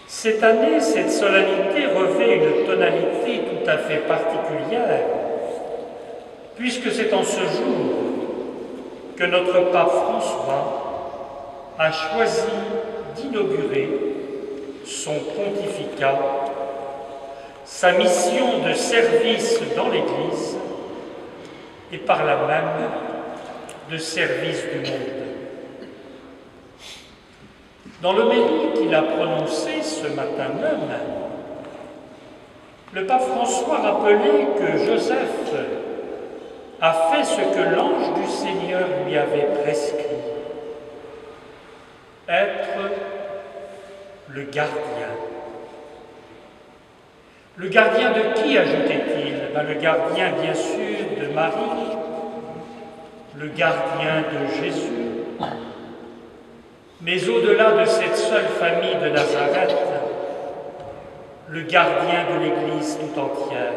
Cette année, cette solennité revêt une tonalité tout à fait particulière, puisque c'est en ce jour que notre pape François a choisi d'inaugurer son pontificat, sa mission de service dans l'Église et par là même de service du monde. Dans l'homélie qu'il a prononcée ce matin même, le pape François rappelait que Joseph a fait ce que l'ange du Seigneur lui avait prescrit, être le gardien. Le gardien de qui, ajoutait-il? Le gardien, bien sûr, de Marie, le gardien de Jésus, mais au-delà de cette seule famille de Nazareth, le gardien de l'Église tout entière.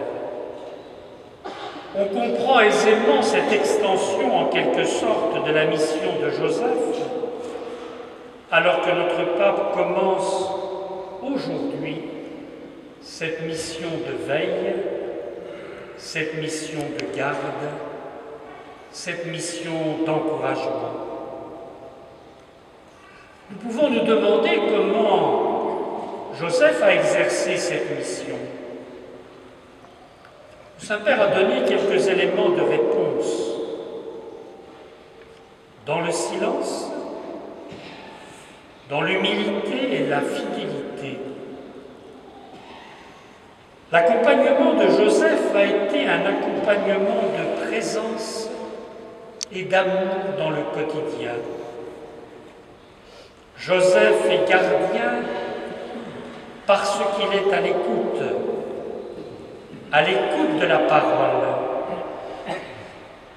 On comprend aisément cette extension en quelque sorte de la mission de Joseph, alors que notre pape commence aujourd'hui cette mission de veille, cette mission de garde, cette mission d'encouragement. Nous pouvons nous demander comment Joseph a exercé cette mission. Le Saint-Père a donné quelques éléments de réponse. Dans le silence, dans l'humilité et la fidélité. L'accompagnement de Joseph a été un accompagnement de présence et d'amour dans le quotidien. Joseph est gardien parce qu'il est à l'écoute de la parole,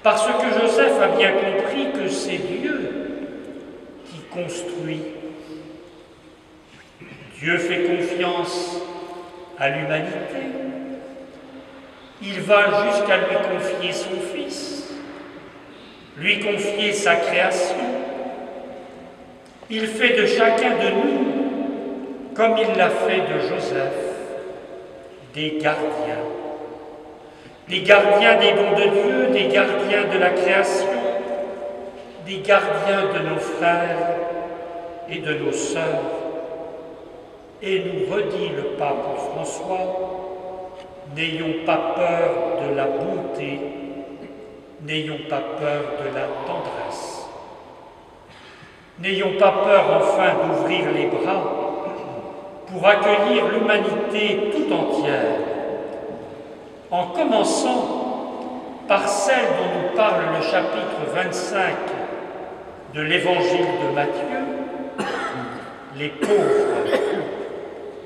parce que Joseph a bien compris que c'est Dieu qui construit. Dieu fait confiance à l'humanité, il va jusqu'à lui confier son Fils, lui confier sa création. Il fait de chacun de nous, comme il l'a fait de Joseph, des gardiens des dons de Dieu, des gardiens de la création, des gardiens de nos frères et de nos sœurs. Et nous redit le pape François, n'ayons pas peur de la bonté, n'ayons pas peur de la tendresse. N'ayons pas peur enfin d'ouvrir les bras pour accueillir l'humanité tout entière, en commençant par celle dont nous parle le chapitre 25 de l'Évangile de Matthieu, les pauvres,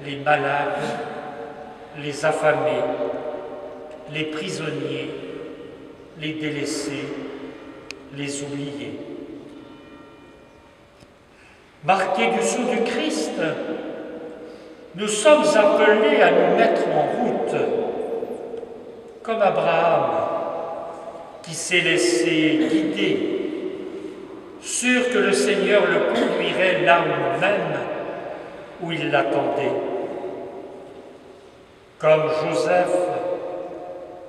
les malades, les affamés, les prisonniers, les délaissés, les oubliés. Marqués du sceau du Christ, nous sommes appelés à nous mettre en route, comme Abraham, qui s'est laissé guider, sûr que le Seigneur le conduirait là même où il l'attendait. Comme Joseph,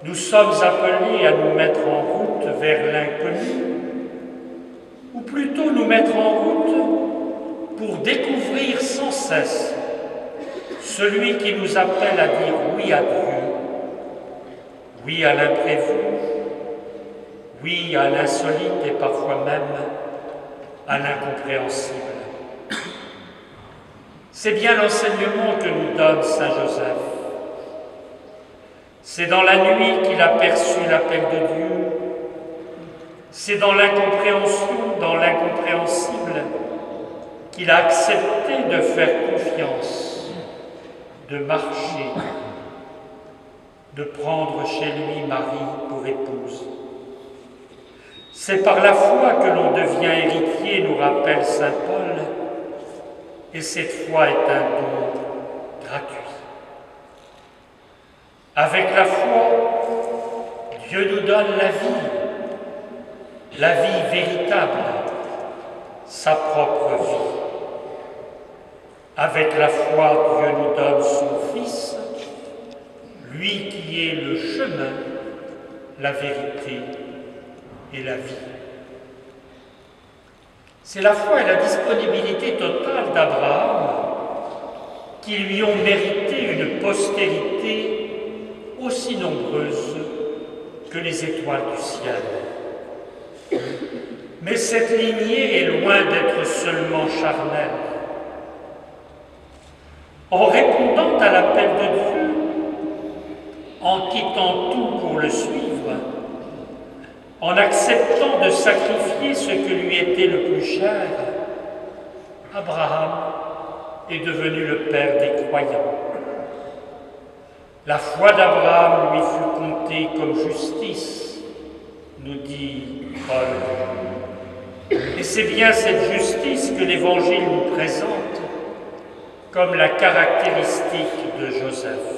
nous sommes appelés à nous mettre en route vers l'inconnu, ou plutôt nous mettre en route pour découvrir sans cesse celui qui nous appelle à dire oui à Dieu, oui à l'imprévu, oui à l'insolite et parfois même à l'incompréhensible. C'est bien l'enseignement que nous donne Saint Joseph. C'est dans la nuit qu'il a perçu l'appel de Dieu. C'est dans l'incompréhension, dans l'incompréhensible, qu'il a accepté de faire confiance, de marcher, de prendre chez lui Marie pour épouse. C'est par la foi que l'on devient héritier, nous rappelle saint Paul, et cette foi est un don gratuit. Avec la foi, Dieu nous donne la vie véritable, sa propre vie. Avec la foi, Dieu nous donne son Fils, lui qui est le chemin, la vérité et la vie. C'est la foi et la disponibilité totale d'Abraham qui lui ont mérité une postérité aussi nombreuse que les étoiles du ciel. Mais cette lignée est loin d'être seulement charnelle. En répondant à l'appel de Dieu, en quittant tout pour le suivre, en acceptant de sacrifier ce que lui était le plus cher, Abraham est devenu le père des croyants. La foi d'Abraham lui fut comptée comme justice, nous dit Paul. Et c'est bien cette justice que l'Évangile nous présente comme la caractéristique de Joseph.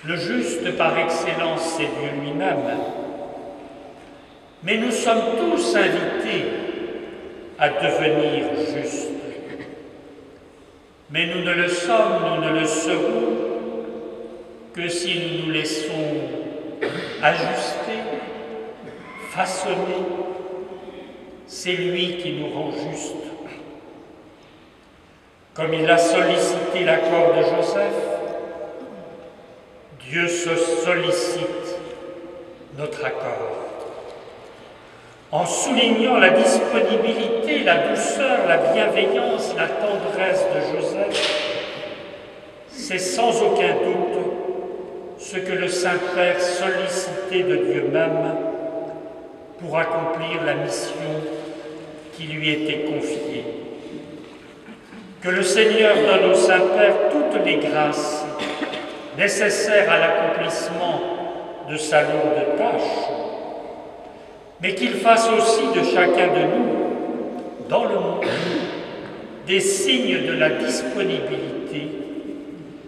Le juste par excellence, c'est Dieu lui-même. Mais nous sommes tous invités à devenir justes. Mais nous ne le sommes, nous ne le serons que si nous nous laissons ajuster, façonner. C'est lui qui nous rend justes. Comme il a sollicité l'accord de Joseph, Dieu se sollicite notre accord. En soulignant la disponibilité, la douceur, la bienveillance, la tendresse de Joseph, c'est sans aucun doute ce que le Saint-Père sollicitait de Dieu même pour accomplir la mission qui lui était confiée. Que le Seigneur donne au Saint-Père toutes les grâces nécessaires à l'accomplissement de sa lourde tâche, mais qu'il fasse aussi de chacun de nous, dans le monde, des signes de la disponibilité,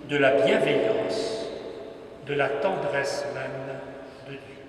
de la bienveillance, de la tendresse même de Dieu.